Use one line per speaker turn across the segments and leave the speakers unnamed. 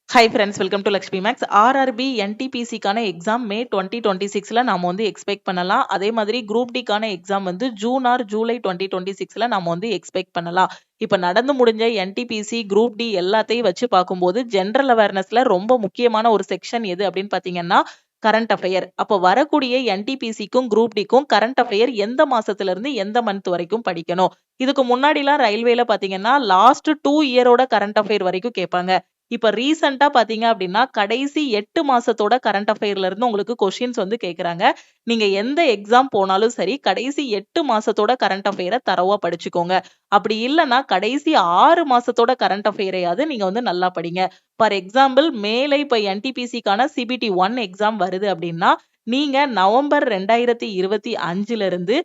High friends, welcome to Lakshmi maths. RRB என்டிபிசிக்கான exam May 2026ல நாம வந்து எக்ஸ்பெக்ட் பண்ணலாம். அதே மாதிரி குரூப் டிக்கான எக்ஸாம் வந்து ஜூன் ஆர் ஜூலை 2026ல நாம வந்து எக்ஸ்பெக்ட் பண்ணலாம். இப்ப நடந்து முடிஞ்ச என்டிபிசி குரூப் டி எல்லாத்தையும் வச்சு பார்க்கும்போது ஜென்ரல் அவேர்னஸ்ல ரொம்ப முக்கியமான ஒரு செக்ஷன் எது அப்படின்னு பாத்தீங்கன்னா கரண்ட் அஃபேர். அப்போ வரக்கூடிய என்டிபிசிக்கும் குரூப் டிக்கும் கரண்ட் அஃபேர் எந்த மாசத்துல இருந்து எந்த மந்த் வரைக்கும் படிக்கணும். இதுக்கு முன்னாடிலாம் ரயில்வேல பாத்தீங்கன்னா லாஸ்ட் 2 இயரோட கரண்ட் அஃபேர் வரைக்கும் கேட்பாங்க. இப்ப ரீசெண்டா பாத்தீங்க அப்படின்னா கடைசி 8 மாசத்தோட கரண்ட் அஃபேர்ல இருந்து உங்களுக்கு கொஸ்டின்ஸ் வந்து கேக்குறாங்க. நீங்க எந்த எக்ஸாம் போனாலும் சரி கடைசி 8 மாசத்தோட கரண்ட் அஃபேரை தரவா படிச்சுக்கோங்க. அப்படி இல்லைன்னா கடைசி 6 மாசத்தோட கரண்ட் அஃபேரையாவது நீங்க வந்து நல்லா படிங்க. ஃபார் எக்ஸாம்பிள் மேல இப்ப என்டிபிசிக்கான சிபிடி 1 எக்ஸாம் வருது அப்படின்னா நீங்க நவம்பர் 2025ல இருந்து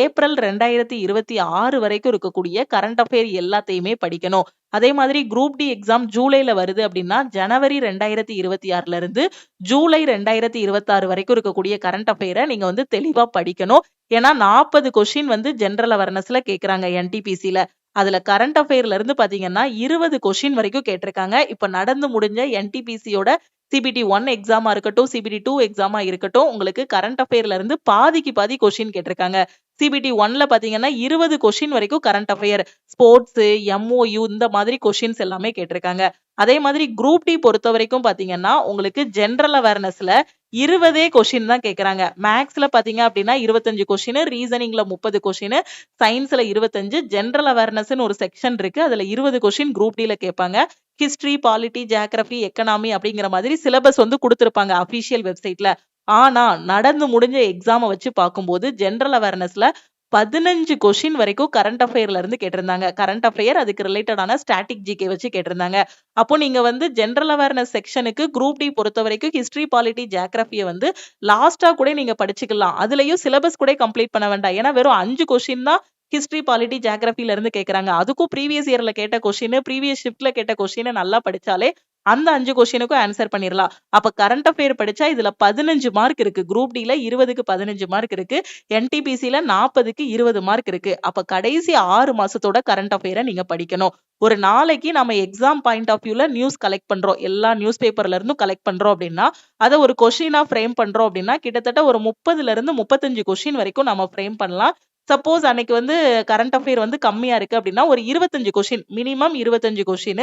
ஏப்ரல் 2026 வரைக்கும் இருக்கக்கூடிய கரண்ட் அஃபேர் எல்லாத்தையுமே படிக்கணும். அதே மாதிரி குரூப் டி எக்ஸாம் ஜூலைல வருது அப்படின்னா ஜனவரி 2026ல இருந்து ஜூலை 2026 வரைக்கும் இருக்கக்கூடிய கரண்ட் அஃபேரை நீங்க வந்து தெளிவா படிக்கணும். ஏன்னா 40 கொஸ்டின் வந்து ஜெனரல் அவேர்னஸ்ல கேக்குறாங்க என்டிபிசில. அதுல கரண்ட் அஃபேர்ல இருந்து பாத்தீங்கன்னா 20 கொஸ்டின் வரைக்கும் கேட்டிருக்காங்க. இப்ப நடந்து முடிஞ்ச என்டிபிசியோட சிபிடி 1 எக்ஸாமா இருக்கட்டும், சிபிடி 2 எக்ஸாமா இருக்கட்டும், உங்களுக்கு கரண்ட் அஃபேர்ல இருந்து பாதிக்கு பாதி கொஸ்டின் கேட்டிருக்காங்க. சிபிடி 1ல பாத்தீங்கன்னா 20 கொஸ்டின் வரைக்கும் கரண்ட் அஃபேர், ஸ்போர்ட்ஸ், எம்ஓயு இந்த மாதிரி கொஸ்டின்ஸ் எல்லாமே கேட்டிருக்காங்க. அதே மாதிரி குரூப் டி பொறுத்த வரைக்கும் பாத்தீங்கன்னா உங்களுக்கு ஜெனரல் அவேர்னஸ்ல 20 கொஸ்டின் தான் கேக்குறாங்க. மேக்ஸ்ல பாத்தீங்க அப்படின்னா 25 கொஸ்டின், ரீசனிங்ல 30 கொஸ்டின், சயின்ஸ்ல 25, ஜெனரல் அவேர்னஸ்னு ஒரு செக்ஷன் இருக்கு. அதுல 20 கொஸ்டின் குரூப் டில கேட்பாங்க. ஹிஸ்டரி, பாலிட்டி, ஜியோகிராபி, எக்கனாமி அப்படிங்கிற மாதிரி சிலபஸ் வந்து கொடுத்திருப்பாங்க அபிஷியல் வெப்சைட்ல. ஆனா நடந்து முடிஞ்ச எக்ஸாம வச்சு பார்க்கும்போது ஜெனரல் அவேர்னஸ்ல 15 கொஸ்டின் வரைக்கும் கரண்ட் அஃபேர்ல இருந்து கேட்டிருந்தாங்க. கரண்ட் அஃபேர் அதுக்கு ரிலேட்டடான ஸ்டாட்டிக் ஜிகே வச்சு கேட்டிருந்தாங்க. அப்போ நீங்க வந்து ஜெனரல் அவேர்னஸ் செக்ஷனுக்கு குரூப் டி பொறுத்த வரைக்கும் ஹிஸ்டரி, பாலிட்டி, ஜியோகிராபியை வந்து லாஸ்டா கூட நீங்க படிச்சுக்கலாம். அதுலயும் சிலபஸ் கூட கம்ப்ளீட் பண்ண வேண்டாம். ஏன்னா வெறும் 5 கொஸ்டின் தான் ஹிஸ்டரி, பாலிட்டி, ஜியோகிராபில இருந்து கேக்குறாங்க. அதுக்கும் ப்ரீவியஸ் இயர்ல கேட்ட கொஸ்டின், ப்ரீவியஸ் ஷிஃப்ட்ல கேட்ட கொஸ்டின் நல்லா படிச்சாலே அந்த 5 கொஸ்டினுக்கும் ஆன்சர் பண்ணிரலாம். அப்ப கரண்ட் அஃபேர் படிச்சா இதுல 15 மார்க் இருக்கு. குரூப் டில 20க்கு 15 மார்க் இருக்கு. என்டிபிசில 40க்கு 20 மார்க் இருக்கு. அப்ப கடைசி 6 மாசத்தோட கரண்ட் அஃபேரை நீங்க படிக்கணும். ஒரு நாளைக்கு நம்ம எக்ஸாம் பாயிண்ட் ஆஃப் வியூல நியூஸ் கலெக்ட் பண்றோம். எல்லா நியூஸ் பேப்பர்ல இருந்தும் கலெக்ட் பண்றோம் அப்படின்னா அதை ஒரு கொஸ்டினா ஃப்ரேம் பண்றோம் அப்படின்னா கிட்டத்தட்ட ஒரு 30ல இருந்து 35 கொஸ்டின் வரைக்கும் நம்ம ஃப்ரேம் பண்ணலாம். சப்போஸ் அன்னைக்கு வந்து கரண்ட் அஃபேர் வந்து கம்மியா இருக்கு அப்படின்னா ஒரு 25 question, minimum 25 question,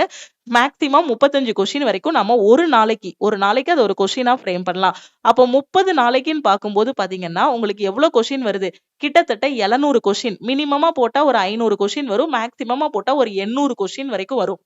maximum 35 question வரைக்கும் நம்ம ஒரு நாளைக்கு அது ஒரு கொஸ்டினா ஃப்ரேம் பண்ணலாம். அப்போ 30 நாளைக்குன்னு பார்க்கும்போது பாத்தீங்கன்னா உங்களுக்கு எவ்வளவு கொஸ்டின் வருது? கிட்டத்தட்ட 700 கொஸ்டின். மினிமமா போட்டா ஒரு 500 கொஸ்டின் வரும். மேக்ஸிமமா போட்டா ஒரு 800 கொஸ்டின் வரைக்கும் வரும்.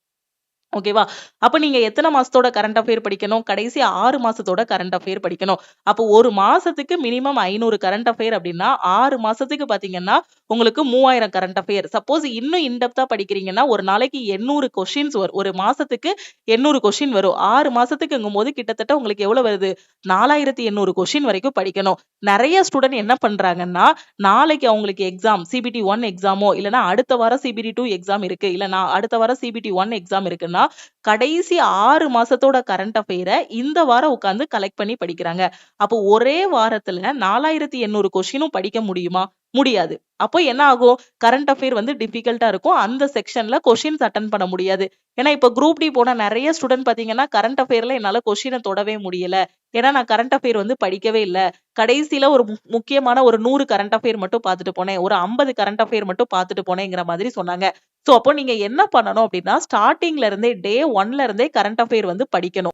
ஓகேவா? அப்ப நீங்க எத்தனை மாசத்தோட கரண்ட் அஃபேர் படிக்கணும்? கடைசி 6 மாசத்தோட கரண்ட் அஃபேர் படிக்கணும். அப்போ ஒரு மாசத்துக்கு மினிமம் 500 கரண்ட் அஃபேர் அப்படின்னா 6 மாசத்துக்கு பாத்தீங்கன்னா உங்களுக்கு 3000 கரண்ட் அஃபேர். சப்போஸ் இன்னும் இன்டெப்தா படிக்கிறீங்கன்னா ஒரு நாளைக்கு 800 கொஸ்டின்ஸ் வரும். ஒரு மாசத்துக்கு 800 கொஸ்டின் வரும். 6 மாசத்துக்குங்கும்போது கிட்டத்தட்ட உங்களுக்கு எவ்வளவு வருது? 4800 கொஸ்டின் வரைக்கும் படிக்கணும். நிறைய ஸ்டூடெண்ட் என்ன பண்றாங்கன்னா நாளைக்கு அவங்களுக்கு எக்ஸாம் சிபிடி 1 எக்ஸாமோ இல்லைன்னா அடுத்த வாரம் சிபிடி 2 எக்ஸாம் இருக்கு, இல்லைன்னா அடுத்த வாரம் சிபிடி 1 எக்ஸாம் இருக்குன்னா கடைசி 6 மாசத்தோட கரண்ட் அஃபேரை இந்த வாரம் உட்கார்ந்து கலெக்ட் பண்ணி படிக்கிறாங்க. அப்போ ஒரே வாரத்துல 4800 கொஸ்டினும் படிக்க முடியுமா? முடியாது. அப்போ என்ன ஆகும்? கரண்ட் அஃபேர் வந்து டிஃபிகல்ட்டா இருக்கும். அந்த செக்ஷன்ல கொஸ்டின்ஸ் அட்டெண்ட் பண்ண முடியாது. ஏன்னா இப்ப குரூப் டி போன நிறைய ஸ்டூடெண்ட் பாத்தீங்கன்னா கரண்ட் அஃபேர்ல என்னால கொஸ்டினை தொடவே முடியல. ஏன்னா நான் கரண்ட் அஃபேர் வந்து படிக்கவே இல்ல. கடைசியில ஒரு முக்கியமான ஒரு 100 கரண்ட் அஃபேர் மட்டும் பார்த்துட்டு போனேன். ஒரு 50 கரண்ட் அஃபேர் மட்டும் பார்த்துட்டு போனேங்கிற மாதிரி சொன்னாங்க. சோ அப்போ நீங்க என்ன பண்ணணும் அப்படின்னா ஸ்டார்டிங்ல இருந்தே டே 1ல இருந்தே கரண்ட் அஃபேர் வந்து படிக்கணும்.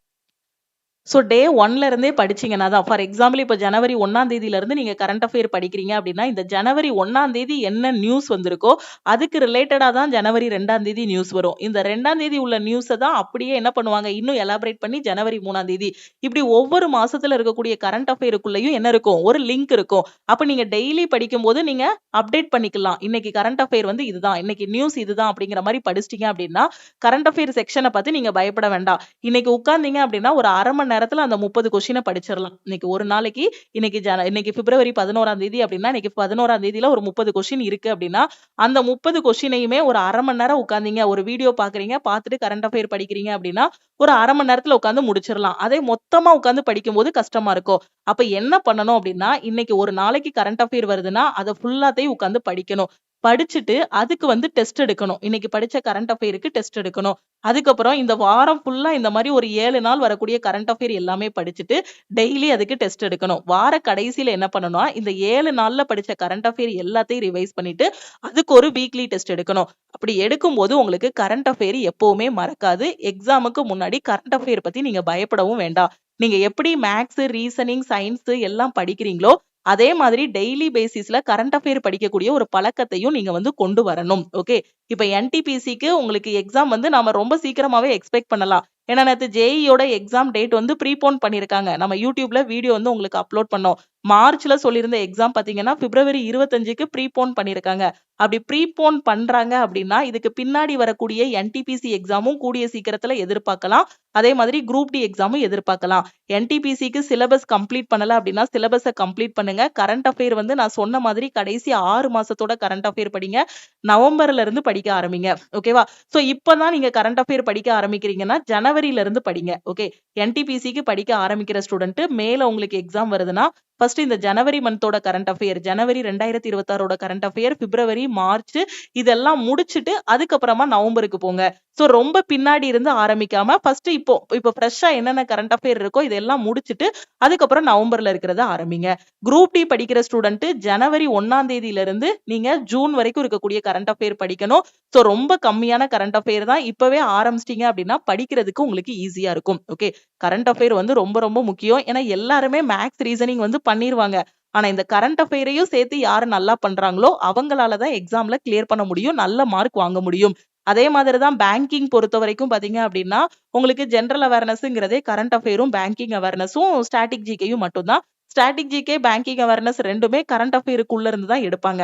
சோ டே 1ல இருந்தே படிச்சீங்கன்னா தான், ஃபார் எக்ஸாம்பிள் இப்ப ஜனவரி 1ஆம் தேதியில இருந்து நீங்க கரண்ட் அஃபேர் படிக்கிறீங்க அப்படின்னா இந்த ஜனவரி 1ஆம் தேதி என்ன நியூஸ் வந்திருக்கோ அதுக்கு ரிலேட்டடா தான் ஜனவரி 2ஆம் தேதி நியூஸ் வரும். இந்த 2ஆம் தேதி உள்ள நியூஸை தான் அப்படியே என்ன பண்ணுவாங்க, இன்னும் எலாபரேட் பண்ணி ஜனவரி 3ஆம் தேதி இப்படி ஒவ்வொரு மாசத்துல இருக்கக்கூடிய கரண்ட் அஃபேருக்குள்ளயும் என்ன இருக்கும்? ஒரு லிங்க் இருக்கும். அப்ப நீங்க டெய்லி படிக்கும் போது நீங்க அப்டேட் பண்ணிக்கலாம். இன்னைக்கு கரண்ட் அஃபேர் வந்து இதுதான், இன்னைக்கு நியூஸ் இதுதான் அப்படிங்கிற மாதிரி படிச்சிட்டீங்க அப்படின்னா கரண்ட் அஃபேர் செக்ஷனை பார்த்து நீங்க பயப்பட வேண்டாம். இன்னைக்கு உட்கார்ந்தீங்க அப்படின்னா ஒரு அரை மணி நேரத்துல அந்த 30 கொஸ்டினை படிச்சிடலாம். இன்னைக்கு ஒரு நாளைக்கு இன்னைக்கு பிப்ரவரி 11ஆம் தேதி அப்படின்னா இன்னைக்கு 11ஆம் தேதியில ஒரு 30 கொஸ்டின் இருக்கு அப்படின்னா அந்த 30 கொஸ்டினையுமே ஒரு அரை மணி நேரம் உட்கார்ந்தீங்க, ஒரு வீடியோ பாக்குறீங்க, பார்த்துட்டு கரண்ட் அஃபேர் படிக்கிறீங்க அப்படின்னா ஒரு அரை மணி நேரத்துல உட்கார்ந்து முடிச்சிடலாம். அதே மொத்தமா உட்கார்ந்து படிக்கும் போது கஷ்டமா இருக்கும். அப்ப என்ன பண்ணணும் அப்படின்னா இன்னைக்கு ஒரு நாளைக்கு கரண்ட் அஃபேர் வருதுன்னா அதை ஃபுல்லாத்தையும் உட்கார்ந்து படிக்கணும். படிச்சுட்டு அதுக்கு வந்து டெஸ்ட் எடுக்கணும். இன்னைக்கு படிச்ச கரண்ட் அஃபேருக்கு டெஸ்ட் எடுக்கணும். அதுக்கப்புறம் இந்த வாரம் ஃபுல்லா இந்த மாதிரி ஒரு 7 நாள் வரக்கூடிய கரண்ட் அஃபேர் எல்லாமே படிச்சுட்டு டெய்லி அதுக்கு டெஸ்ட் எடுக்கணும். வார கடைசியில என்ன பண்ணணும்னா இந்த 7 நாள்ல படிச்ச கரண்ட் அஃபேர் எல்லாத்தையும் ரிவைஸ் பண்ணிட்டு அதுக்கு ஒரு வீக்லி டெஸ்ட் எடுக்கணும். அப்படி எடுக்கும்போது உங்களுக்கு கரண்ட் அஃபேர் எப்பவுமே மறக்காது. எக்ஸாமுக்கு முன்னாடி கரண்ட் அஃபேர் பத்தி நீங்க பயப்படவும் வேண்டாம். நீங்க எப்படி மேத்ஸ், ரீசனிங், சயின்ஸ் எல்லாம் படிக்கிறீங்களோ அதே மாதிரி டெய்லி பேசிஸ்ல கரண்ட் அஃபேர் படிக்கக்கூடிய ஒரு பழக்கத்தையும் நீங்க வந்து கொண்டு வரணும். ஓகே. இப்ப NTPCக்கு உங்களுக்கு எக்ஸாம் வந்து நாம ரொம்ப சீக்கிரமாவே எக்ஸ்பெக்ட் பண்ணலாம். ஏன்னா நேத்து JEOட எக்ஸாம் டேட் வந்து ப்ரீபோன் பண்ணிருக்காங்க. நம்ம யூடியூப்ல வீடியோ வந்து உங்களுக்கு அப்லோட் பண்ணோம். மார்ச்ல சொல்லியிருந்த எக்ஸாம் பாத்தீங்கன்னா பிப்ரவரி 25க்கு ப்ரீபோன் பண்ணிருக்காங்க. அப்படி ப்ரீபோன் பண்றாங்க அப்படின்னா இதுக்கு பின்னாடி வரக்கூடிய NTPC எக்ஸாமும் கூடிய சீக்கிரத்துல எதிர்பார்க்கலாம். அதே மாதிரி குரூப் டி எக்ஸாமும் எதிர்பார்க்கலாம். NTPCக்கு சிலபஸ் கம்ப்ளீட் பண்ணல அப்படின்னா சிலபஸை கம்ப்ளீட் பண்ணுங்க. கரண்ட் அஃபேர் வந்து நான் சொன்ன மாதிரி கடைசி 6 மாசத்தோட கரண்ட் அஃபேர் படிங்க. நவம்பர்ல இருந்து படிக்க ஆரம்பிங்க. ஓகேவா? சோ இப்பதான் நீங்க கரண்ட் அஃபேர் படிக்க ஆரம்பிக்கிறீங்கன்னா ஜனவரியில இருந்து படிங்க. ஓகே. NTPCக்கு படிக்க ஆரம்பிக்கிற ஸ்டூடெண்ட் மேல உங்களுக்கு எக்ஸாம் வருதுன்னா ஃபர்ஸ்ட் இந்த ஜனவரி மந்தோட கரண்ட் அஃபேர், ஜனவரி 2026ஓட கரண்ட் அஃபேர், பிப்ரவரி, மார்ச் இதெல்லாம் முடிச்சிட்டு அதுக்கப்புறமா நவம்பருக்கு போங்க. சோ ரொம்ப பின்னாடி இருந்து ஆரம்பிக்காம ஃபர்ஸ்ட் இப்போ ஃப்ரெஷ்ஷா என்னென்ன கரண்ட் அஃபேர் இருக்கோ இதெல்லாம் முடிச்சிட்டு அதுக்கப்புறம் நவம்பர்ல இருக்கிறத ஆரம்பிங்க. குரூப் டி படிக்கிற ஸ்டூடெண்ட் ஜனவரி 1ஆம் தேதியில இருந்து நீங்க ஜூன் வரைக்கும் இருக்கக்கூடிய கரண்ட் அஃபேர் படிக்கணும். சோ ரொம்ப கம்மியான கரண்ட் அஃபேர் தான். இப்பவே ஆரம்பிச்சிட்டீங்க அப்படின்னா படிக்கிறதுக்கு உங்களுக்கு ஈஸியா இருக்கும். ஓகே. கரண்ட் அஃபேர் வந்து ரொம்ப ரொம்ப முக்கியம். ஏன்னா எல்லாருமே மேத்ஸ், ரீசனிங் வந்து பண்ணிருவாங்க. ஆனா இந்த கரண்ட் அஃபேரையும் சேர்த்து யாரு நல்லா பண்றாங்களோ அவங்களால தான் எக்ஸாம்ல கிளியர் பண்ண முடியும். நல்ல மார்க் வாங்க முடியும். அதே மாதிரி தான் பேங்கிங் பொறுத்த வரைக்கும் பாத்தீங்க அப்படின்னா உங்களுக்கு ஜெனரல் அவேர்னஸ்ங்கிறதே கரண்ட் அஃபேரும் பேங்கிங் அவேர்னஸும் ஸ்டாட்டிக் ஜிகேயும் மட்டும்தான். ஸ்டாட்டிக் ஜிகே, பேங்கிங் அவேர்னஸ் ரெண்டுமே கரண்ட் அஃபேருக்குள்ள இருந்து தான் எடுப்பாங்க.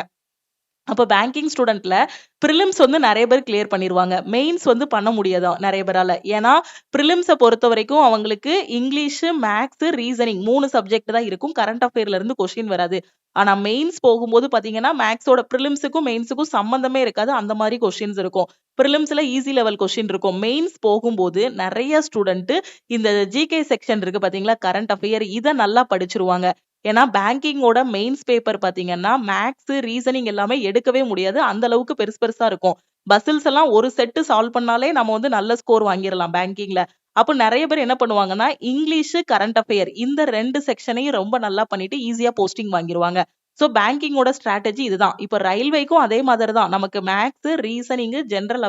அப்ப பேங்கிங் ஸ்டூடெண்ட்ல பிரிலிம்ஸ் வந்து நிறைய பேர் கிளியர் பண்ணிருவாங்க. மெயின்ஸ் வந்து பண்ண முடியாது நிறைய பேரால. ஏன்னா பிரிலிம்ஸை பொறுத்த வரைக்கும் அவங்களுக்கு இங்கிலீஷ், மேத்ஸ், ரீசனிங் 3 சப்ஜெக்ட் தான் இருக்கும். கரண்ட் அஃபேர்ல இருந்து கொஸ்டின் வராது. ஆனா மெயின்ஸ் போகும்போது பாத்தீங்கன்னா மேத்ஸோட பிரிலிம்ஸுக்கும் மெயின்ஸுக்கும் சம்பந்தமே இருக்காது. அந்த மாதிரி கொஸ்டின்ஸ் இருக்கும். பிரிலிம்ஸ்ல ஈஸி லெவல் கொஸ்டின் இருக்கும். மெயின்ஸ் போகும்போது நிறைய ஸ்டூடெண்ட் இந்த ஜிகே செக்ஷன் இருக்கு பாத்தீங்களா, கரண்ட் அஃபேர் இதை நல்லா படிச்சிருவாங்க. ஏன்னா பேங்கிங்கோட மெயின்ஸ் பேப்பர் பாத்தீங்கன்னா மேத்ஸ், ரீசனிங் எல்லாமே எடுக்கவே முடியாது. அந்த அளவுக்கு பெருசு பெருசா இருக்கும். பசில்ஸ் எல்லாம் ஒரு செட் சால்வ் பண்ணாலே நம்ம வந்து நல்ல ஸ்கோர் வாங்கிடலாம் பேங்கிங்ல. அப்ப நிறைய பேர் என்ன பண்ணுவாங்கன்னா இங்கிலீஷ், கரண்ட் அஃபேர் இந்த 2 செக்ஷனையும் ரொம்ப நல்லா பண்ணிட்டு ஈஸியா போஸ்டிங் வாங்கிடுவாங்க. சோ பேங்கிங்கோட ஸ்ட்ராட்டஜி இதுதான். இப்ப ரயில்வேக்கும் அதே மாதிரி தான். நமக்கு மேத்ஸ், ரீசனிங், ஜெனரல்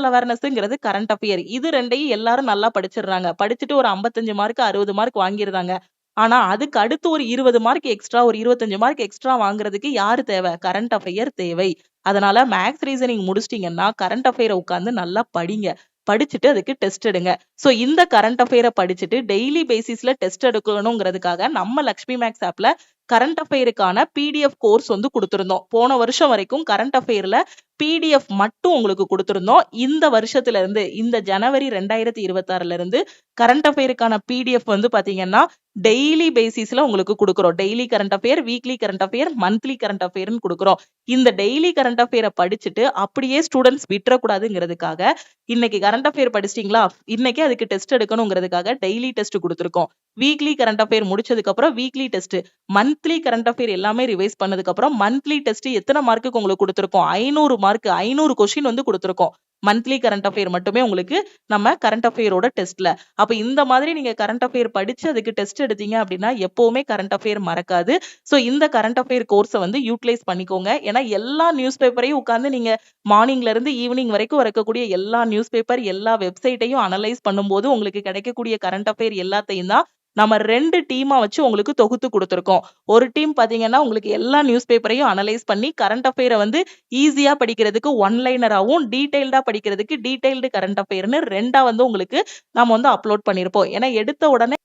அவேர்னஸ்ங்கிறது கரண்ட் அஃபேர் இது ரெண்டையும் எல்லாரும் நல்லா படிச்சிடுறாங்க. படிச்சுட்டு ஒரு 55 மார்க் 60 மார்க் வாங்கிடுறாங்க. ஆனா அதுக்கு அடுத்து ஒரு 20 மார்க் எக்ஸ்ட்ரா, ஒரு 25 மார்க் எக்ஸ்ட்ரா வாங்குறதுக்கு யாரு தேவை? கரண்ட் அஃபேர் தேவை. அதனால மேத்ஸ், ரீசனிங் முடிச்சிட்டீங்கன்னா கரண்ட் அஃபேரை உட்கார்ந்து நல்லா படிங்க. படிச்சுட்டு அதுக்கு டெஸ்ட் எடுங்க. சோ இந்த கரண்ட் அஃபேரை படிச்சுட்டு டெய்லி பேசிஸ்ல டெஸ்ட் எடுக்கணுங்கிறதுக்காக நம்ம லக்ஷ்மி மேக்ஸ் ஆப்ல கரண்ட் அஃபேருக்கான PDF கோர்ஸ் வந்து கொடுத்திருந்தோம். போன வருஷம் வரைக்கும் கரண்ட் அஃபேர்ல PDF மட்டும் உங்களுக்கு கொடுத்திருந்தோம். இந்த வருஷத்துல இருந்து இந்த ஜனவரி 2026ல இருந்து கரண்ட் அஃபேருக்கான PDF வந்து பாத்தீங்கன்னா டெய்லி பேசிஸ்ல உங்களுக்கு கொடுக்குறோம். Daily current affair, weekly current affair, monthly current அஃபேர்னு கொடுக்குறோம். இந்த டெய்லி கரண்ட் அஃபேரை படிச்சுட்டு அப்படியே ஸ்டூடெண்ட்ஸ் விட்டுறக்கூடாதுங்கிறதுக்காக இன்னைக்கு கரண்ட் அஃபேர் படிச்சிட்டீங்களா, இன்னைக்கு அதுக்கு டெஸ்ட் எடுக்கணுங்கிறதுக்காக டெய்லி டெஸ்ட் கொடுத்துருக்கோம். வீக்லி கரண்ட் அஃபேர் முடிச்சதுக்கு அப்புறம் weekly test, monthly current affair எல்லாமே ரிவைஸ் பண்ணதுக்கு அப்புறம் மந்த்லி டெஸ்ட் எத்தனை மார்க்குக்கு உங்களுக்கு கொடுத்துருக்கோம்? 500 மார்க், 500 கொஸ்டின் வந்து கொடுத்துருக்கோம். மந்த்லி கரண்ட் அஃபேர் மட்டுமே உங்களுக்கு நம்ம கரண்ட் அஃபேரோட டெஸ்ட்ல. அப்ப இந்த மாதிரி நீங்க கரண்ட் அஃபேர் படிச்சு அதுக்கு டெஸ்ட் எடுத்தீங்க அப்படின்னா எப்பவுமே கரண்ட் அஃபேர் மறக்காது. சோ இந்த கரண்ட் அஃபேர் கோர்ஸை வந்து யூட்டிலைஸ் பண்ணிக்கோங்க. ஏன்னா எல்லா நியூஸ் பேப்பரையும் உட்கார்ந்து நீங்க மார்னிங்ல இருந்து ஈவினிங் வரைக்கும் வரக்கூடிய எல்லா நியூஸ் பேப்பர், எல்லா வெப்சைட்டையும் அனலைஸ் பண்ணும்போது உங்களுக்கு கிடைக்கக்கூடிய கரண்ட் அஃபேர் எல்லாத்தையும் தான் நம்ம 2 டீமா வச்சு உங்களுக்கு தொகுத்து கொடுத்திருக்கோம். ஒரு டீம் பாத்தீங்கன்னா உங்களுக்கு எல்லா நியூஸ் பேப்பரையும் அனலைஸ் பண்ணி கரண்ட் அஃபேரை வந்து ஈஸியா படிக்கிறதுக்கு ஒன்லைனராகவும், டீடைல்டா படிக்கிறதுக்கு டீடைல்டு கரண்ட் அஃபேர்னு 2ஆ வந்து உங்களுக்கு நாம வந்து அப்லோட் பண்ணிருப்போம். ஏன்னா எடுத்த உடனே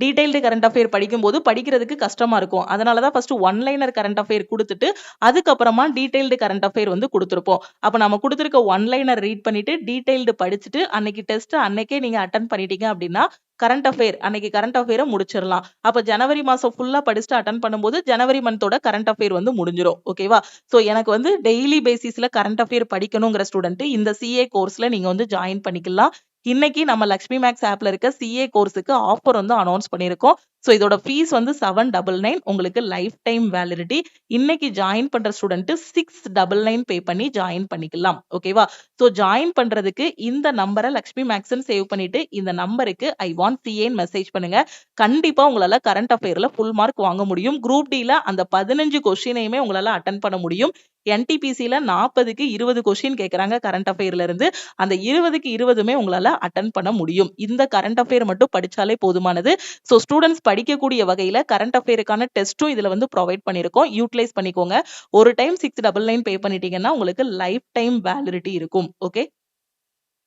டீடைல்டு கரண்ட் அஃபேர் படிக்கும்போது படிக்கிறதுக்கு கஷ்டமா இருக்கும். அதனாலதான் ஃபர்ஸ்ட் ஒன்லைனர் கரண்ட் அஃபேர் கொடுத்துட்டு அதுக்கப்புறமா டீடைல்டு கரண்ட் அஃபேர் வந்து கொடுத்திருப்போம். அப்ப நம்ம கொடுத்திருக்க ஒன்லைனர் ரீட் பண்ணிட்டு டீடைல்டு படிச்சுட்டு அன்னைக்கு டெஸ்ட் அன்னைக்கே நீங்க அட்டன் பண்ணிட்டீங்க அப்படின்னா கரண்ட் அஃபேர் அன்னைக்கு கரண்ட் அஃபேரை முடிச்சிடலாம். அப்ப ஜனவரி மாசம் ஃபுல்லா படிச்சுட்டு அட்டன் பண்ணும்போது ஜனவரி மந்தோட கரண்ட் அஃபேர் வந்து முடிஞ்சிடும். ஓகேவா? சோ எனக்கு வந்து டெய்லி பேசிஸ்ல கரண்ட் அஃபேர் படிக்கணுங்கிற ஸ்டூடெண்ட் இந்த CA கோர்ஸ்ல நீங்க வந்து ஜாயின் பண்ணிக்கலாம். இன்னைக்கு நம்ம லக்ஷ்மி மேக்ஸ் ஆப்ல இருக்க சிஏ கோர்ஸுக்கு ஆஃபர் வந்து அனௌன்ஸ் பண்ணியிருக்கோம். ஸோ இதோட ஃபீஸ் வந்து 799 உங்களுக்கு லைஃப் டைம் வேலிடிட்டி. இன்னைக்கு ஜாயின் பண்ற ஸ்டூடெண்ட் 699 பே பண்ணி ஜாயின் பண்ணிக்கலாம். ஓகேவா? ஸோ ஜாயின் பண்றதுக்கு இந்த நம்பரை லக்ஷ்மி மேக்ஸ்ன்னு சேவ் பண்ணிட்டு இந்த நம்பருக்கு ஐ வாண்ட் சிஏன்னு மெசேஜ் பண்ணுங்க. கண்டிப்பா உங்களால கரண்ட் அஃபேர்ல ஃபுல் மார்க் வாங்க முடியும். குரூப் டில அந்த 15 கொஸ்டினையுமே உங்களால அட்டன் பண்ண முடியும். என்டிபிசில 40க்கு 20 கொஸ்டின் கேட்கறாங்க கரண்ட் அஃபேர்ல இருந்து. அந்த 20க்கு 20மே உங்களால அட்டன் பண்ண முடியும். இந்த கரண்ட் அஃபேர் மட்டும் படிச்சாலே போதுமானது. ஸோ ஸ்டூடெண்ட்ஸ் படிக்கக்கூடிய வகையில கரண்ட் அஃபேருக்கான டெஸ்ட்டும் இதுல வந்து ப்ரொவைட் பண்ணியிருக்கோம். யூட்டிலைஸ் பண்ணிக்கோங்க. ஒரு டைம் 699 பே பண்ணிட்டீங்கன்னா உங்களுக்கு லைஃப் டைம் வேலிடிட்டி இருக்கும். ஓகே.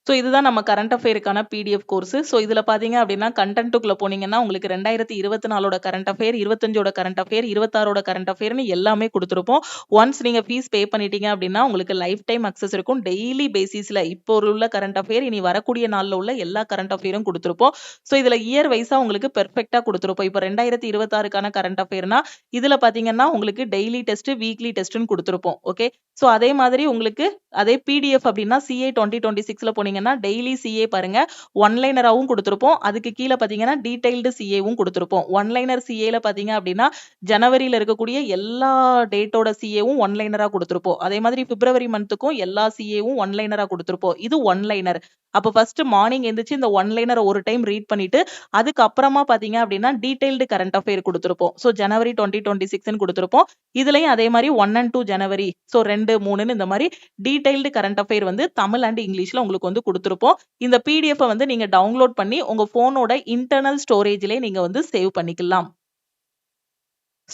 ஸோ இதுதான் நம்ம கரண்ட் அஃபேருக்கான பிடிஎஃப் கோர்ஸ். ஸோ இதுல பாத்தீங்க அப்படின்னா கண்டென்ட்டுக்குள்ள போனீங்கன்னா உங்களுக்கு 2024 current affair, 25 current affair, 26 current அஃபேர்னு எல்லாமே கொடுத்துருப்போம். ஒன்ஸ் நீங்க ஃபீஸ் பே பண்ணிட்டீங்க அப்படின்னா உங்களுக்கு லைஃப் டைம் அக்சஸ் இருக்கும். டெய்லி பேசிஸ்ல இப்போ உள்ள கரண்ட் அஃபேர், இனி வரக்கூடிய நாள்ல உள்ள எல்லா கரண்ட் அஃபேரும் கொடுத்துருப்போம். ஸோ இதுல இயர் வைஸா உங்களுக்கு பெர்ஃபெக்டா கொடுத்துருப்போம். இப்போ 2026க்கான கரண்ட் அஃபேர்னா இதுல பாத்தீங்கன்னா உங்களுக்கு டெய்லி டெஸ்ட், வீக்லி டெஸ்ட்னு கொடுத்துருப்போம். ஓகே. ஸோ அதே மாதிரி உங்களுக்கு அதே பிடிஎஃப் அப்படின்னா சிஏ 2026ல போனீங்கன்னா டெய்லி சிஏ பாருங்க, ஒன்லைனராகவும் கொடுத்துருப்போம். அதுக்கு கீழே பாத்தீங்கன்னா டீடைல்டு சிஏவும் கொடுத்துருப்போம். ஒன்லைனர் சிஏல பாத்தீங்க அப்படின்னா ஜனவரியில இருக்கக்கூடிய எல்லா டேட்டோட சிஏவும் ஒன்லைனரா கொடுத்துருப்போம். அதே மாதிரி பிப்ரவரி மந்த்துக்கும் எல்லா சிஏவும் ஒன்லைனரா கொடுத்துருப்போம். இது ஒன்லைனர். அப்ப ஃபர்ஸ்ட் மார்னிங் எந்திரிச்சு இந்த ஒன்லைனரை ஒரு டைம் ரீட் பண்ணிட்டு அதுக்கப்புறமா பாத்தீங்க அப்படின்னா டீடைல்டு கரண்ட் அஃபேர் கொடுத்துருப்போம். ஸோ ஜனவரி 2026ன்னு கொடுத்துருப்போம். இதுலயும் அதே மாதிரி 1 and 2 ஜனவரி, ஸோ 2, 3ன்னு இந்த மாதிரி டீடைல்டு கரண்ட் அஃபேர் வந்து தமிழ் அண்ட் இங்கிலீஷ்ல உங்களுக்கு வந்து கொடுத்துருப்போம். இந்த பிடிஎஃப் வந்து நீங்க டவுன்லோட் பண்ணி உங்க போனோட இன்டர்னல் ஸ்டோரேஜ்ல நீங்க வந்து சேவ் பண்ணிக்கலாம்.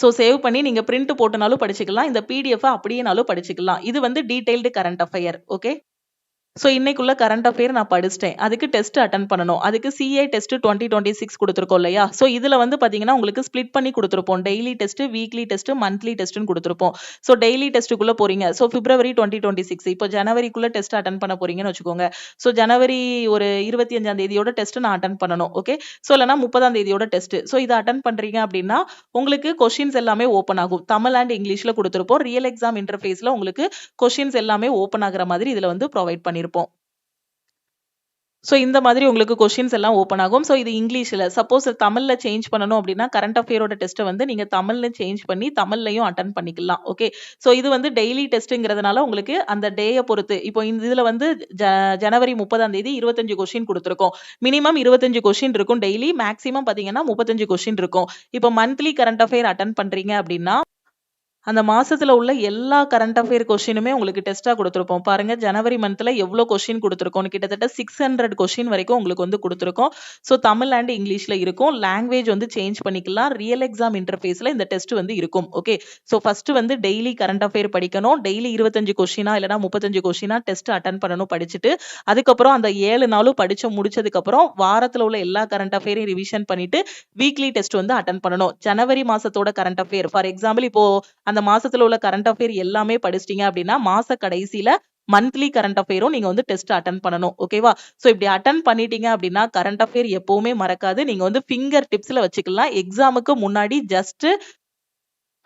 ஸோ சேவ் பண்ணி நீங்க பிரிண்ட் போட்டுனாலும் படிச்சுக்கலாம். இந்த பிடிஎஃப் அப்படியேனாலும் படிச்சுக்கலாம். இது வந்து detailed current affair. Okay. So இன்னைக்குள்ள கரண்ட் அஃபேர் நான் படிச்சிட்டேன். அதுக்கு டெஸ்ட் அட்டன் பண்ணணும். அதுக்கு சிஏ டெஸ்ட் 2026 கொடுத்துருக்கோம் இல்லையா? ஸோ இதுல வந்து பாத்தீங்கன்னா உங்களுக்கு ஸ்பிளிட் பண்ணி கொடுத்துருப்போம். Daily test, weekly test, monthly டெஸ்ட்னு கொடுத்துருப்போம். ஸோ டெய்லி டெஸ்ட்டுக்குள்ள போறீங்க. ஸோ பிப்ரவரி 2026 இப்போ ஜனவரிக்குள்ள டெஸ்ட் அட்டன் பண்ண போறீங்கன்னு வச்சுக்கோங்க. ஸோ ஜனவரி ஒரு 25ஆம் தேதியோட டெஸ்ட் நான் அட்டன் பண்ணணும். ஓகே. ஸோ இல்லைன்னா 30ஆம் தேதியோட டெஸ்ட். ஸோ இதை அட்டன் பண்றீங்க அப்படின்னா உங்களுக்கு கொஸ்டின்ஸ் எல்லாமே ஓப்பன் ஆகும். தமிழ் அண்ட் இங்கிலீஷ்ல கொடுத்துருப்போம். ரியல் எக்ஸாம் இன்டர்ஃபேஸ்ல உங்களுக்கு கொஸ்டின்ஸ் எல்லாமே ஓப்பன் ஆகுற மாதிரி இதுல வந்து ப்ரொவைட் பண்ணிருப்போம். சோ இந்த மாதிரி உங்களுக்கு கொஸ்டின்ஸ் எல்லாம் ஓப்பன் ஆகும். சோ இது இங்கிலீஷ்ல. சப்போஸ் தமிழ்ல சேஞ்ச் பண்ணணும் அப்படின்னா கரண்ட் அஃபேரோட டெஸ்ட்டை வந்து நீங்க தமிழ்ல சேஞ்ச் பண்ணி தமிழ்லையும் அட்டன் பண்ணிக்கலாம். ஓகே. சோ இது வந்து டெய்லி டெஸ்ட்ங்கிறதுனால உங்களுக்கு அந்த டேயை பொறுத்து இப்போ இதுல வந்து ஜனவரி 30ஆம் தேதி 25 கொஸ்டின் கொடுத்துருக்கோம். மினிமம் 25 கொஸ்டின் இருக்கும் டெய்லி. மேக்ஸிமம் பாத்தீங்கன்னா 35 கொஸ்டின் இருக்கும். இப்போ மந்த்லி கரண்ட் அஃபேர் அட்டன் பண்றீங்க அப்படின்னா அந்த மாசத்துல உள்ள எல்லா கரண்ட் அஃபேர் கொஸ்டினுமே உங்களுக்கு டெஸ்டா கொடுத்துருப்போம். பாருங்க ஜனவரி மந்த்ல எவ்வளவு கொஸ்டின் கொடுத்துருக்கோம். கிட்டத்தட்ட 600 கொஸ்டின் வரைக்கும் உங்களுக்கு வந்து கொடுத்துருக்கோம். சோ தமிழ் அண்ட் இங்கிலீஷ்ல இருக்கும். லாங்குவேஜ் வந்து சேஞ்ச் பண்ணிக்கலாம். ரியல் எக்ஸாம் இன்டர்ஃபேஸ்ல இந்த டெஸ்ட் வந்து இருக்கும். ஓகே. சோ ஃபர்ஸ்ட் வந்து டெய்லி கரண்ட் அஃபேர் படிக்கணும். டெய்லி 25 கொஸ்டினா இல்லனா 35 கொஸ்டினா டெஸ்ட் அட்டன் பண்ணணும் படிச்சுட்டு. அதுக்கப்புறம் அந்த 7 நாளும் படிச்சு முடிச்சதுக்கு அப்புறம் வாரத்துல உள்ள எல்லா கரண்ட் அஃபேரையும் ரிவிஷன் பண்ணிட்டு வீக்லி டெஸ்ட் வந்து அட்டன் பண்ணணும். ஜனவரி மாசத்தோட கரண்ட் அஃபேர் ஃபார் எக்ஸாம்பிள் இப்போ அந்த மாசத்துல உள்ள கரண்ட் அஃபேர் எல்லாமே படிச்சிட்டீங்க அப்படின்னா மாச கடைசியில மந்த்லி கரண்ட் அஃபேரும் நீங்க வந்து டெஸ்ட் அட்டன் பண்ணணும். ஓகேவா? சோ இப்படி அட்டன் பண்ணிட்டீங்க அப்படின்னா கரண்ட் அஃபேர் எப்பவுமே மறக்காது. நீங்க வந்து ஃபிங்கர் டிப்ஸ்ல வச்சுக்கலாம். எக்ஸாமுக்கு முன்னாடி ஜஸ்ட்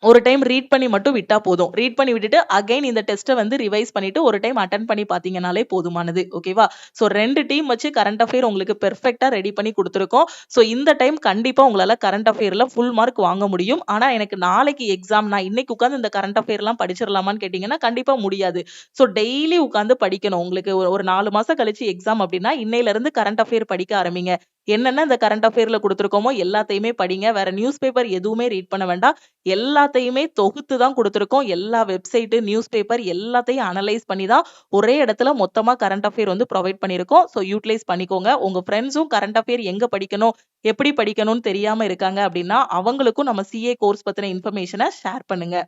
ஒரு டைம் ரீட் பண்ணி மட்டும் விட்டா போதும். ரீட் பண்ணி விட்டுட்டு அகைன் இந்த டெஸ்ட்டை வந்து ரிவைஸ் பண்ணிட்டு ஒரு டைம் அட்டன் பண்ணி பாத்தீங்கனாலே போதுமானது. ஓகேவா? சோ 2 டீம் வச்சு கரண்ட் அஃபேர் உங்களுக்கு பெர்ஃபெக்ட்டா ரெடி பண்ணி கொடுத்துருக்கோம். சோ இந்த டைம் கண்டிப்பா உங்களால கரண்ட் அஃபேர்ல ஃபுல் மார்க் வாங்க முடியும். ஆனா எனக்கு நாளைக்கு எக்ஸாம், நான் இன்னைக்கு உட்கார்ந்து இந்த கரண்ட் அஃபேர் எல்லாம் படிச்சிடலாமான்னு கேட்டீங்கன்னா கண்டிப்பா முடியாது. சோ டெய்லி உட்கார்ந்து படிக்கணும். உங்களுக்கு ஒரு 4 மாசம் கழிச்சு எக்ஸாம் அப்படின்னா இன்னையில இருந்து கரண்ட் அஃபேர் படிக்க ஆரம்பிங்க. என்னென்ன இந்த கரண்ட் அஃபேர்ல கொடுத்துருக்கோமோ எல்லாத்தையுமே படிங்க. வேற நியூஸ் பேப்பர் எதுவுமே ரீட் பண்ண வேண்டாம். எல்லாத்தையுமே தொகுத்து தான் கொடுத்துருக்கோம். எல்லா வெப்சைட், நியூஸ் பேப்பர் எல்லாத்தையும் அனலைஸ் பண்ணி தான் ஒரே இடத்துல மொத்தமா கரண்ட் அஃபேர் வந்து ப்ரொவைட் பண்ணிருக்கோம். சோ யூட்டிலைஸ் பண்ணிக்கோங்க. உங்க ஃப்ரெண்ட்ஸும் கரண்ட் அஃபேர் எங்க படிக்கணும், எப்படி படிக்கணும்னு தெரியாம இருக்காங்க அப்படின்னா அவங்களுக்கும் நம்ம சிஏ கோர்ஸ் பத்தின இன்ஃபர்மேஷனை ஷேர் பண்ணுங்க.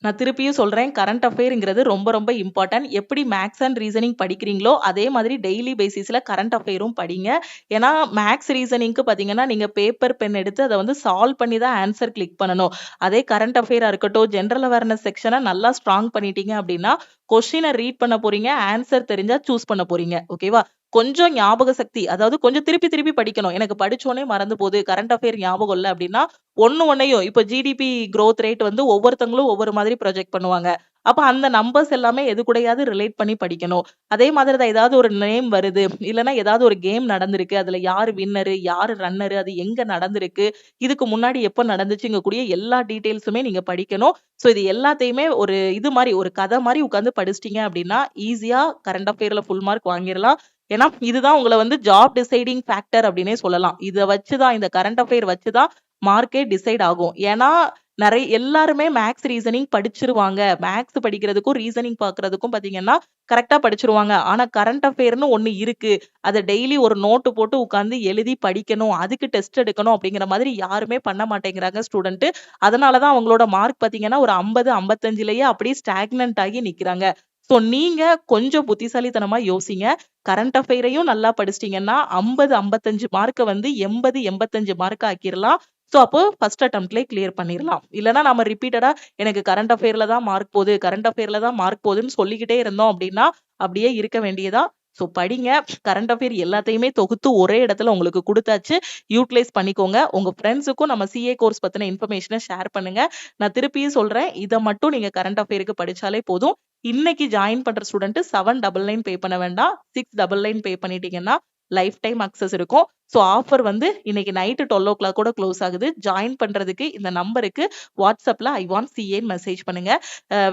நான் திருப்பியும் சொல்றேன், கரண்ட் அஃபேர்ங்கிறது ரொம்ப ரொம்ப இம்பார்ட்டன்ட். எப்படி மேக்ஸ் அண்ட் ரீசனிங் படிக்கிறீங்களோ அதே மாதிரி டெய்லி பேசிஸ்ல கரண்ட் அஃபேரும் படிங்க. ஏன்னா மேக்ஸ் ரீசனிங்க்கு பாத்தீங்கன்னா நீங்க பேப்பர் பென் எடுத்து அதை வந்து சால்வ் பண்ணி தான் ஆன்சர் கிளிக் பண்ணணும். அதே கரண்ட் அஃபேரா இருக்கட்டும், ஜெனரல் அவேர்னஸ் செக்ஷனை நல்லா ஸ்ட்ராங் பண்ணிட்டீங்க அப்படின்னா கொஸ்டினை ரீட் பண்ண போறீங்க, ஆன்சர் தெரிஞ்சா சூஸ் பண்ண போறீங்க. ஓகேவா? கொஞ்சம் ஞாபக சக்தி, அதாவது கொஞ்சம் திருப்பி திருப்பி படிக்கணும். எனக்கு படிச்சோனே மறந்து போகுது, கரண்ட் அஃபேர் ஞாபகம் இல்ல அப்படின்னா ஒண்ணையும் இப்போ ஜிடிபி growth ரேட் வந்து ஒவ்வொருத்தங்களும் ஒவ்வொரு மாதிரி ப்ரொஜெக்ட் பண்ணுவாங்க. அப்ப அந்த நம்பர்ஸ் எல்லாமே எது கூடயாவது ரிலேட் பண்ணி படிக்கணும். அதே மாதிரி தான் ஏதாவது ஒரு நேம் வருது, இல்லன்னா ஏதாவது ஒரு கேம் நடந்திருக்கு. அதுல யாரு வின்னரு, யாரு ரன்னரு, அது எங்க நடந்திருக்கு, இதுக்கு முன்னாடி எப்ப நடந்துச்சுங்கக்கூடிய எல்லா டீட்டெயில்ஸுமே நீங்க படிக்கணும். சோ இது எல்லாத்தையுமே ஒரு இது மாரி, ஒரு கதை மாரி உட்கார்ந்து படிச்சிட்டீங்க அப்படின்னா, ஈஸியா கரண்ட் அஃபேர்ல ஃபுல் மார்க் வாங்கிரலாம். ஏன்னா, இதுதான் உங்கள வந்து ஜாப் டிசைடிங் ஃபேக்டர் அப்படின்னே சொல்லலாம். இத வச்சு தான் இந்த கரண்ட் அஃபேர் வச்சு தான் மார்க்கே டிசைட் ஆகும். ஏன்னா, எல்லாருமே மேத்ஸ், ரீசனிங் படிச்சிருவாங்க. மேத்ஸ் படிக்கிறதுக்கும், ரீசனிங் பார்க்கிறதுக்கும் பார்த்தீங்கன்னா, கரெக்ட்டா படிச்சிருவாங்க. ஆனா கரண்ட் அஃபேர்ன்னு ஒண்ணு இருக்கு. அத டெய்லி ஒரு நோட்டு போட்டு உட்கார்ந்து எழுதி படிக்கணும். அதுக்கு டெஸ்ட் எடுக்கணும் அப்படிங்கிற மாதிரி யாருமே பண்ண மாட்டேங்கிறாங்க ஸ்டூடண்ட். அதனால தான் அவங்களோட மார்க் பார்த்தீங்கன்னா, ஒரு 50, 55லயே அப்படியே ஸ்டாக்னன்ட் ஆகி நிக்கிறாங்க. சோ நீங்க கொஞ்சம் புத்திசாலித்தனமா யோசிங்க. கரண்ட் அஃபேரையும் நல்லா படிச்சிட்டீங்கன்னா, 50, 55 மார்க்க வந்து 80, 85 மார்க் ஆக்கிரலாம். சோ அப்போ ஃபர்ஸ்ட் அட்டெம்ப்ட்லயே கிளியர் பண்ணிரலாம். இல்லன்னா நாம ரிப்பீட்டடா எனக்கு கரண்ட் அஃபேர்ல தான் மார்க் போகுது, கரண்ட் அஃபேர்ல தான் மார்க் போகுதுன்னு சொல்லிக்கிட்டே இருந்தோம் அப்படின்னா, அப்படியே இருக்க வேண்டியதா. சோ படிங்க. கரண்ட் அஃபேர் எல்லாத்தையுமே தொகுத்து ஒரே இடத்துல உங்களுக்கு குடுத்தாச்சு. யூட்டிலைஸ் பண்ணிக்கோங்க. உங்க ஃப்ரெண்ட்ஸுக்கும் நம்ம சிஏ கோர்ஸ் பத்தின இன்ஃபர்மேஷன ஷேர் பண்ணுங்க. நான் திருப்பியும் சொல்றேன். இத மட்டும் நீங்க கரண்ட் அஃபேருக்கு படிச்சாலே போதும். இன்னைக்கு ஜாயின் பண்ற ஸ்டூடண்ட் 799 பே பண்ண வேண்டாம். 699 பே பண்ணிட்டீங்கன்னா லைஃப் டைம் அக்சஸ் இருக்கும். சோ ஆஃபர் வந்து இன்னைக்கு நைட் 12:00 கூட க்ளோஸ் ஆகுது. ஜாயின் பண்றதுக்கு இந்த நம்பருக்கு வாட்ஸ்அப்ல ஐ வாண்ட் சிஏ மெசேஜ் பண்ணுங்க.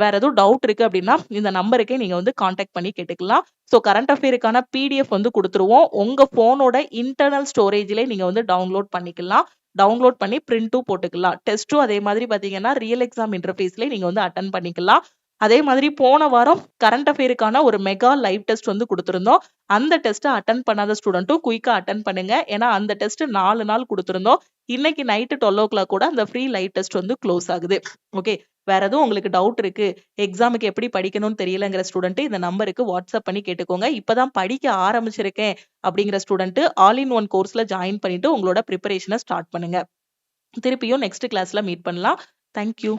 வேற எதுவும் டவுட் இருக்கு அப்படின்னா இந்த நம்பருக்கே நீங்க வந்து கான்டாக்ட் பண்ணி கேட்டுக்கலாம். சோ கரண்ட் அஃபேருக்கான பிடிஎஃப் வந்து குடுத்துருவோம். உங்க போனோட இன்டர்னல் ஸ்டோரேஜ்லயே நீங்க வந்து டவுன்லோட் பண்ணிக்கலாம். டவுன்லோட் பண்ணி பிரிண்டும் போட்டுக்கலாம். டெஸ்ட்டும் அதே மாதிரி பாத்தீங்கன்னா ரியல் எக்ஸாம் இன்டர்ஃபேஸ்லயே நீங்க வந்து அட்டெண்ட் பண்ணிக்கலாம். அதே மாதிரி போன வாரம் கரண்ட் அஃபேருக்கான ஒரு மெகா லைவ் டெஸ்ட் வந்து குடுத்திருந்தோம். அந்த டெஸ்ட்ட அட்டெண்ட் பண்ணாத ஸ்டூடண்ட்டும் குயிக்கா அட்டெண்ட் பண்ணுங்க. ஏன்னா அந்த டெஸ்ட் 4 நாள் குடுத்திருந்தோம். இன்னைக்கு நைட் 12:00 கூட அந்த ஃப்ரீ லைவ் டெஸ்ட் வந்து க்ளோஸ் ஆகுது. ஓகே. வேற எதுவும் உங்களுக்கு டவுட் இருக்கு, எக்ஸாமுக்கு எப்படி படிக்கணும்னு தெரியலங்கிற ஸ்டூடண்ட் இந்த நம்பருக்கு வாட்ஸ்அப் பண்ணி கேட்டுக்கோங்க. இப்பதான் படிக்க ஆரம்பிச்சிருக்கேன் அப்படிங்கிற ஸ்டூடண்ட் ஆல் இன் ஒன் கோர்ஸ்ல ஜாயின் பண்ணிட்டு உங்களோட பிரிப்பரேஷன ஸ்டார்ட் பண்ணுங்க. திருப்பியும் நெக்ஸ்ட் கிளாஸ்ல மீட் பண்ணலாம். Thank you.